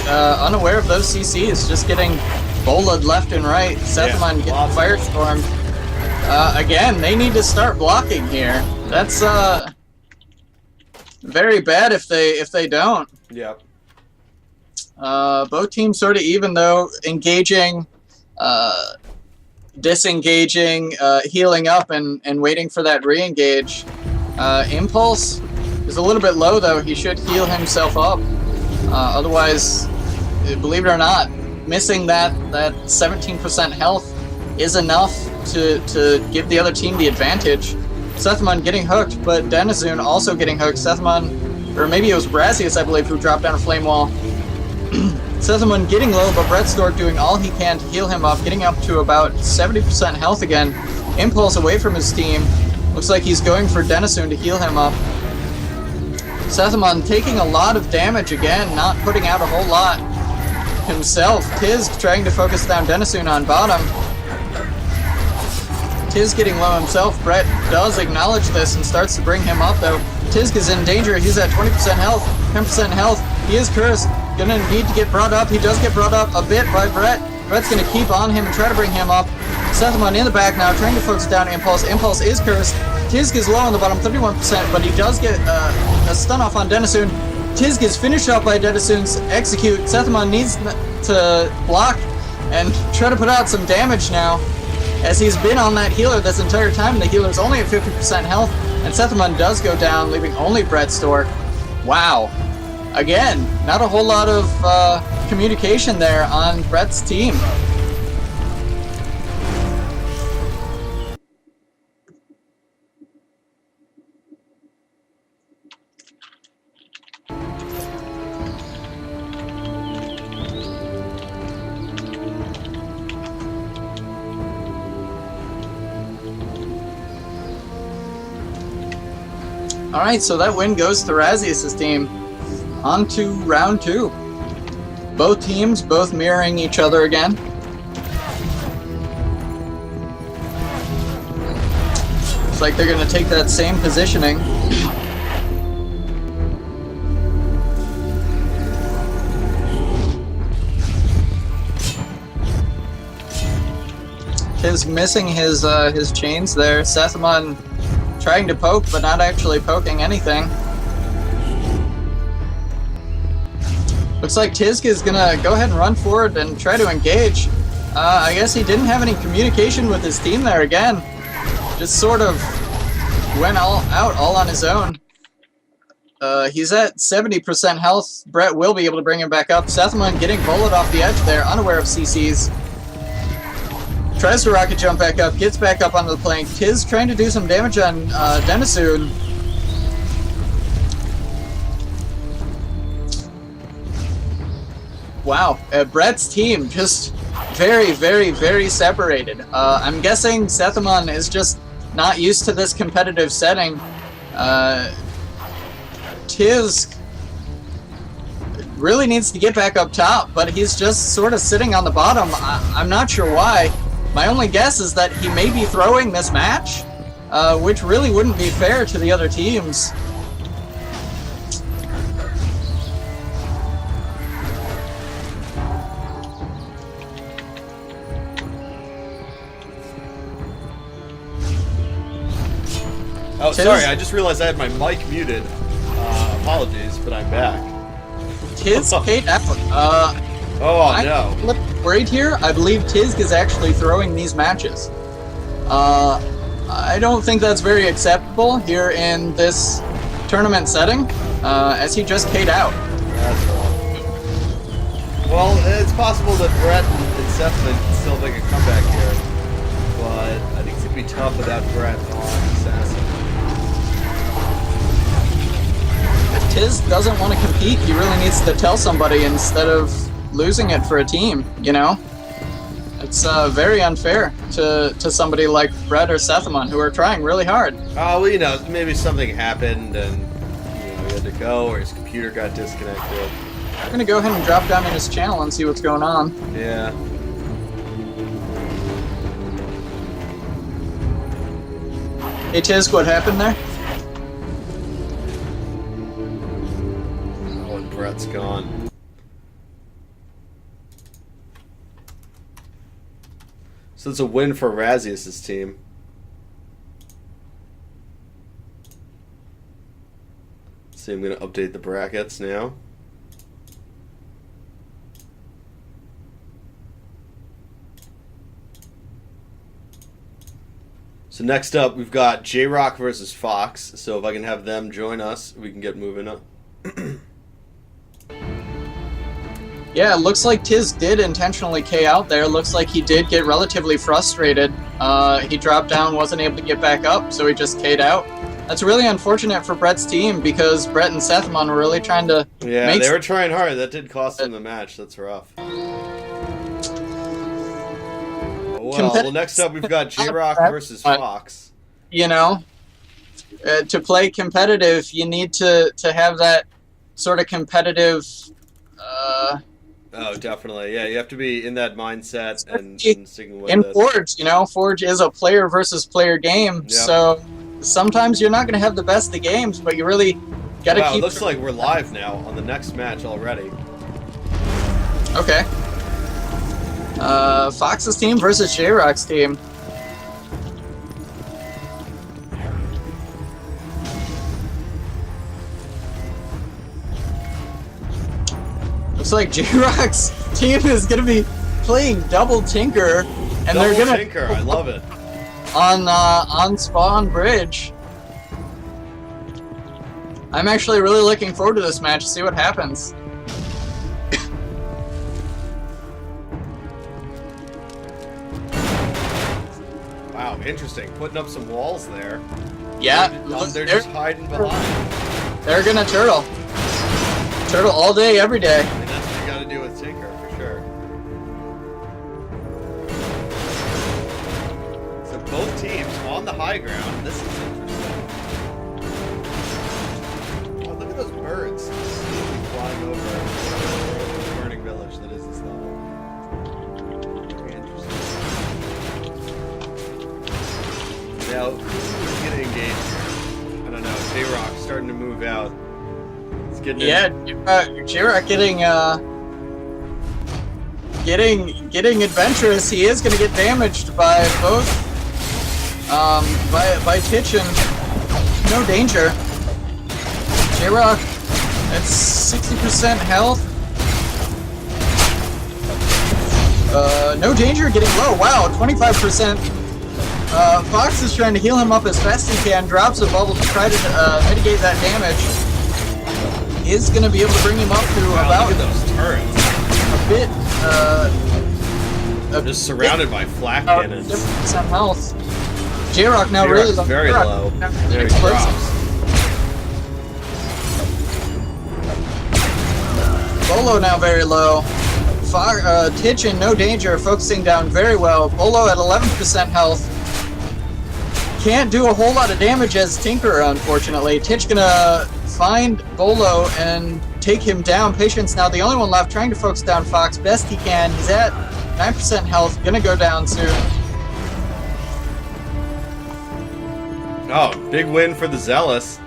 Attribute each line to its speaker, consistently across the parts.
Speaker 1: unaware of those CCs, just getting bowled left and right. Sethmon getting firestormed. Again, they need to start blocking here. That's very bad if they don't.
Speaker 2: Yep.
Speaker 1: Both teams sort of even though engaging, disengaging, healing up, and waiting for that re-engage. Impulse is a little bit low though. He should heal himself up. Otherwise, believe it or not, missing that 17% health is enough to give the other team the advantage. Sethmon getting hooked, but Denizun also getting hooked. Sethmon, or maybe it was Brazius, I believe, who dropped down a flame wall. Sethmon getting low, but Brettstork doing all he can to heal him up, getting up to about 70% health again. Impulse away from his team. Looks like he's going for Denizun to heal him up. Sethmon taking a lot of damage again, not putting out a whole lot himself. Tiz trying to focus down Denizun on bottom. Tiz getting low himself. Brett does acknowledge this and starts to bring him up though. Tiz is in danger. He's at 20% health, 10% health. He is cursed. Gonna need to get brought up. He does get brought up a bit by Brett. Brett's gonna keep on him and try to bring him up. Sethmon in the back now, trying to focus down Impulse. Impulse is cursed. Tizg is low on the bottom, 31%, but he does get a stun off on Denizun. Tizg is finished off by Denizun's execute. Sethmon needs to block and try to put out some damage now, as he's been on that healer this entire time. The healer's only at 50% health, and Sethmon does go down, leaving only Brettstork. Wow. Again, not a whole lot of communication there on Brett's team. Alright, so that win goes to Razius' team. On to round 2. Both teams, both mirroring each other again. Looks like they're going to take that same positioning. Tiz missing his chains there. Sethmon trying to poke, but not actually poking anything. Looks like Tizg is gonna go ahead and run forward and try to engage. I guess he didn't have any communication with his team there again. Just sort of went all on his own. He's at 70% health. Brett will be able to bring him back up. Sethmon getting bullet off the edge there, unaware of CCs. Tries to rocket jump back up, gets back up onto the plank. Tiz trying to do some damage on Denizun. Wow, Brett's team just very, very, very separated. I'm guessing Sethmon is just not used to this competitive setting. Tiz really needs to get back up top, but he's just sort of sitting on the bottom. I'm not sure why. My only guess is that he may be throwing this match, which really wouldn't be fair to the other teams.
Speaker 2: Oh, sorry, I just realized I had my mic muted. Apologies, but I'm back.
Speaker 1: Tiz paid out.
Speaker 2: Oh, no.
Speaker 1: I'm worried here. I believe Tizg is actually throwing these matches. I don't think that's very acceptable here in this tournament setting, as he just K'd out.
Speaker 2: That's wrong. Well, it's possible that Brett and Sethmon can still make a comeback here, but I think it's going to be tough without Brett on Assassin.
Speaker 1: If Tiz doesn't want to compete, he really needs to tell somebody instead of losing it for a team, you know? It's very unfair to somebody like Brett or Sethmon, who are trying really hard.
Speaker 2: Oh, well, you know, maybe something happened and he had to go, or his computer got disconnected.
Speaker 1: I'm gonna go ahead and drop down in his channel and see what's going on.
Speaker 2: Yeah.
Speaker 1: Hey Tiz, what happened there?
Speaker 2: Oh, and Brett's gone. So it's a win for Razius' team. See, I'm going to update the brackets now. So next up, we've got J-Rock versus Fox. So if I can have them join us, we can get moving up.
Speaker 1: Yeah, it looks like Tiz did intentionally K out there. Looks like he did get relatively frustrated. He dropped down, wasn't able to get back up, so he just K'd out. That's really unfortunate for Brett's team because Brett and Sethmon were really trying to
Speaker 2: Yeah, they were trying hard. That did cost them the match. That's rough. Well, next up we've got J-Rock versus Fox.
Speaker 1: You know, to play competitive, you need to have that sort of competitive...
Speaker 2: Oh, definitely. Yeah, you have to be in that mindset and sticking with
Speaker 1: in
Speaker 2: it.
Speaker 1: Forge, you know, Forge is a player versus player game,
Speaker 2: Yep.
Speaker 1: so sometimes you're not going to have the best of games, but you really got to
Speaker 2: Wow,
Speaker 1: keep...
Speaker 2: it looks like we're live now on the next match already.
Speaker 1: Okay. Fox's team versus J-Rock's team. Looks like J-Rock's team is going to be playing double Tinker, and they're
Speaker 2: Double
Speaker 1: going
Speaker 2: Tinker, I love it.
Speaker 1: on Spawn Bridge. I'm actually really looking forward to this match to see what happens.
Speaker 2: Wow, interesting. Putting up some walls there.
Speaker 1: Yeah,
Speaker 2: They're just hiding behind.
Speaker 1: they're going to turtle. Turtle all day, every day.
Speaker 2: And that's what you got to do with Tinker, for sure. So both teams on the high ground. This is interesting. Oh, look at those birds flying over the burning village that is this level. Very interesting. Now, who's going to engage here? I don't know. J-Rock starting to move out.
Speaker 1: Yeah, J-Rock getting adventurous. He is going to get damaged by both, by Titch and No Danger. J-Rock at 60% health. No Danger getting low. Wow, 25%. Fox is trying to heal him up as fast as he can. Drops a bubble to try to mitigate that damage. Is going to be able to bring him up to about
Speaker 2: look at those turrets.
Speaker 1: a bit.
Speaker 2: Just surrounded by flak cannons.
Speaker 1: 50% health. J-Rock now
Speaker 2: J-Rock's
Speaker 1: really low.
Speaker 2: very low. There he drops.
Speaker 1: Bolo now very low. Titch and No Danger focusing down very well. Bolo at 11% health. Can't do a whole lot of damage as Tinker, unfortunately. Titch gonna find Bolo and take him down. Patience now the only one left, trying to focus down Fox best he can. He's at 9% health, gonna go down soon.
Speaker 2: Oh, big win for the Zealous.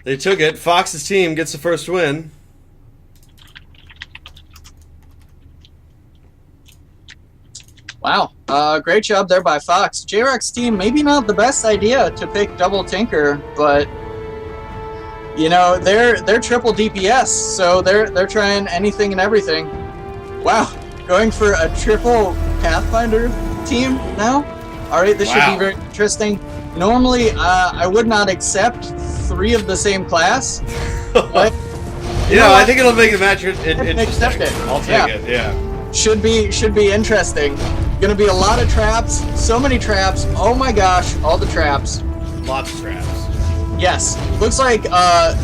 Speaker 2: They took it. Fox's team gets the first win.
Speaker 1: Wow, great job there by Fox. J-Rock's team, maybe not the best idea to pick double Tinker, but you know, they're triple DPS, so they're trying anything and everything. Wow, going for a triple Pathfinder team now? Alright, this should be very interesting. Normally, I would not accept 3 of the same class, but
Speaker 2: Yeah, I think it'll make the match interesting.
Speaker 1: Accept it.
Speaker 2: I'll take it, yeah.
Speaker 1: Should be interesting. Gonna be a lot of traps, so many traps. Oh my gosh, all the traps.
Speaker 2: Lots of traps.
Speaker 1: Yes, looks like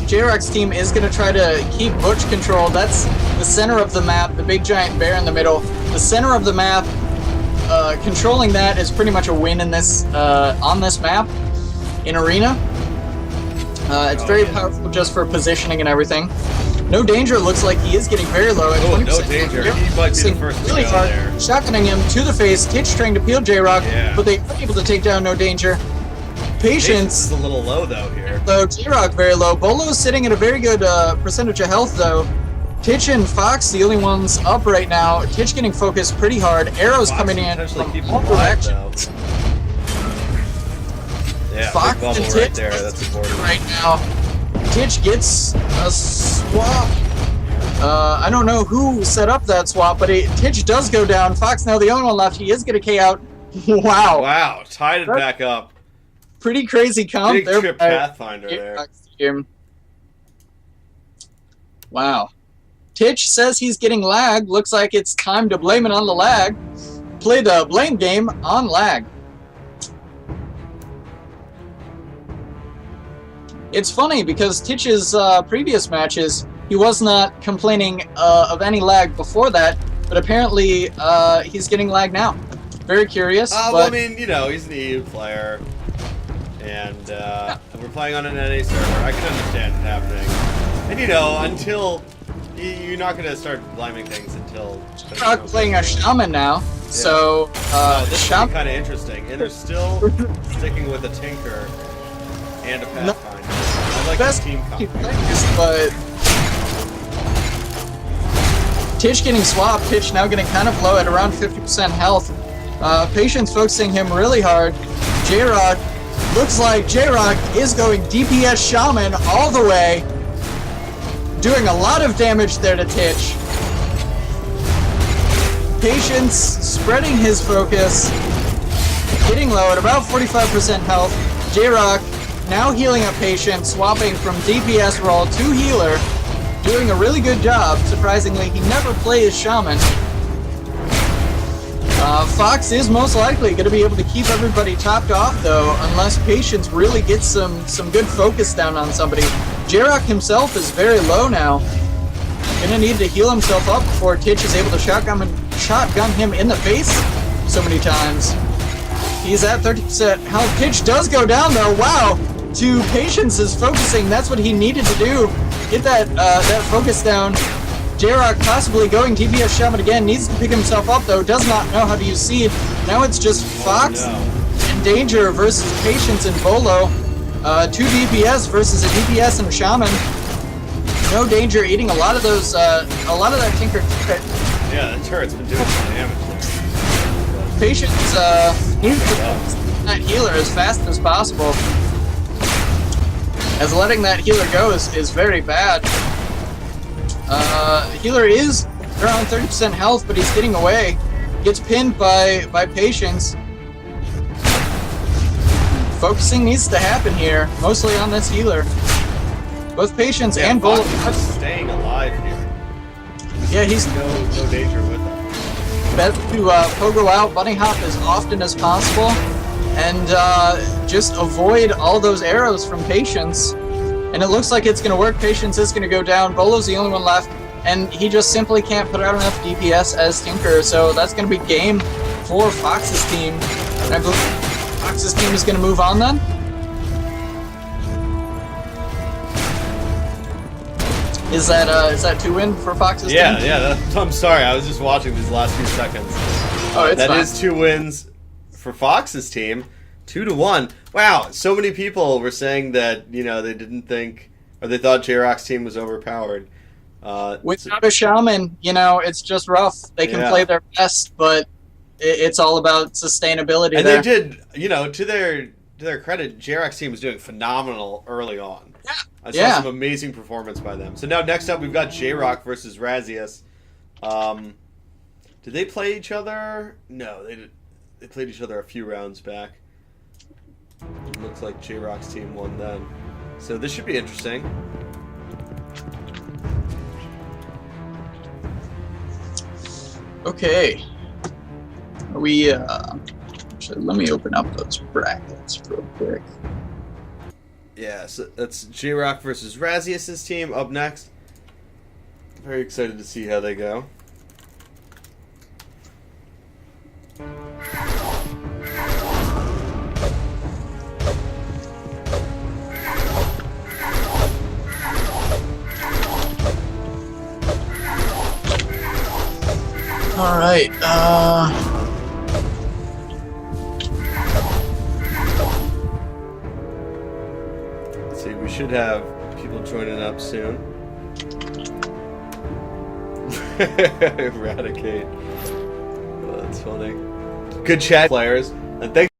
Speaker 1: J-Rock's team is gonna try to keep Butch controlled. That's the center of the map, the big giant bear in the middle. The center of the map, controlling that is pretty much a win in this on this map in Arena. It's very powerful just for positioning and everything. No Danger looks like he is getting very low at 20%.
Speaker 2: No Danger. He might be the first to
Speaker 1: really
Speaker 2: go
Speaker 1: hard,
Speaker 2: there.
Speaker 1: shotgunning him to the face. Titch trying to peel J-Rock, but they are able to take down No Danger. Patience
Speaker 2: is a little low though here.
Speaker 1: So J-Rock very low. Bolo is sitting at a very good percentage of health though. Titch and Fox, the only ones up right now. Titch getting focused pretty hard. Arrows
Speaker 2: Fox
Speaker 1: coming in
Speaker 2: potentially
Speaker 1: from
Speaker 2: keep
Speaker 1: all
Speaker 2: him alive,
Speaker 1: directions.
Speaker 2: Yeah,
Speaker 1: Fox
Speaker 2: big bubble
Speaker 1: and
Speaker 2: right
Speaker 1: Titch
Speaker 2: there. That's important.
Speaker 1: right now. Titch gets a swap. I don't know who set up that swap, but Titch does go down. Fox now the only one left. He is going to K out. Wow.
Speaker 2: Wow, tied it back up.
Speaker 1: Pretty crazy count
Speaker 2: Big
Speaker 1: there.
Speaker 2: trip
Speaker 1: by
Speaker 2: Pathfinder there.
Speaker 1: Fox team. Wow. Titch says he's getting lag. Looks like it's time to blame it on the lag. Play the blame game on lag. It's funny because Titch's previous matches, he was not complaining of any lag before that, but apparently he's getting lag now. Very curious.
Speaker 2: Well, I mean, you know, he's an EU player, and we're playing on an NA server. I can understand it happening. And, you know, until... You're not going to start blaming things until...
Speaker 1: Not playing a shaman now, so
Speaker 2: this is
Speaker 1: shaman
Speaker 2: kind of interesting. And they're still sticking with a Tinker and a Pathfinder. I like
Speaker 1: best
Speaker 2: the team comp.
Speaker 1: but Titch getting swapped. Titch now getting kind of low at around 50% health. Patience focusing him really hard. J-Rock, looks like J-Rock is going DPS Shaman all the way. Doing a lot of damage there to Titch. Patience spreading his focus. Getting low at about 45% health. J-Rock now healing up Patience, swapping from DPS role to healer. Doing a really good job. Surprisingly, he never plays Shaman. Fox is most likely going to be able to keep everybody topped off, though, unless Patience really gets some good focus down on somebody. J-Rock himself is very low now. Gonna need to heal himself up before Titch is able to shotgun him in the face so many times. He's at 30% health. Titch does go down, though. Wow! To Patience is focusing. That's what he needed to do. Get that focus down. J-Rock possibly going DPS Shaman again. Needs to pick himself up, though. Does not know how to use Seed. Now it's just Fox and Danger versus Patience and Bolo. 2 DPS versus a DPS and a Shaman. No Danger eating a lot of those, a lot of that Tinker.
Speaker 2: Yeah, the turret's been doing some damage there.
Speaker 1: Patience needs to that healer as fast as possible. As letting that healer go is very bad. Healer is around 30% health, but he's getting away. Gets pinned by Patience. Focusing needs to happen here, mostly on this healer. Both Patience and Bolo
Speaker 2: staying alive here.
Speaker 1: Yeah, he's
Speaker 2: no danger with him.
Speaker 1: Better to pogo out, bunny hop as often as possible, and just avoid all those arrows from Patience. And it looks like it's going to work. Patience is going to go down. Bolo's the only one left, and he just simply can't put out enough DPS as Tinker, so that's going to be game for Fox's team. And I believe Fox's team is going to move on then. Is that 2-win for Fox's team?
Speaker 2: Yeah. I'm sorry, I was just watching these last few seconds.
Speaker 1: Oh, it's
Speaker 2: that
Speaker 1: fine.
Speaker 2: is 2 wins for Fox's team, 2-1. Wow, so many people were saying that they didn't think, or they thought J-Rock's team was overpowered.
Speaker 1: Without a Shaman, it's just rough. They can play their best, but it's all about sustainability.
Speaker 2: And
Speaker 1: there.
Speaker 2: they did, to their credit, J-Rock's team was doing phenomenal early on.
Speaker 1: Yeah.
Speaker 2: I saw some amazing performance by them. So now next up we've got J-Rock versus Razius. Did they play each other? No, they did. They played each other a few rounds back. It looks like J-Rock's team won then. So this should be interesting.
Speaker 1: Okay. Actually, let me open up those brackets real quick.
Speaker 2: Yeah, so that's J-Rock versus Razius' team up next. Very excited to see how they go.
Speaker 1: All right.
Speaker 2: Let's see, we should have people joining up soon. Eradicate. Oh, that's funny. Good chat, players, and thanks.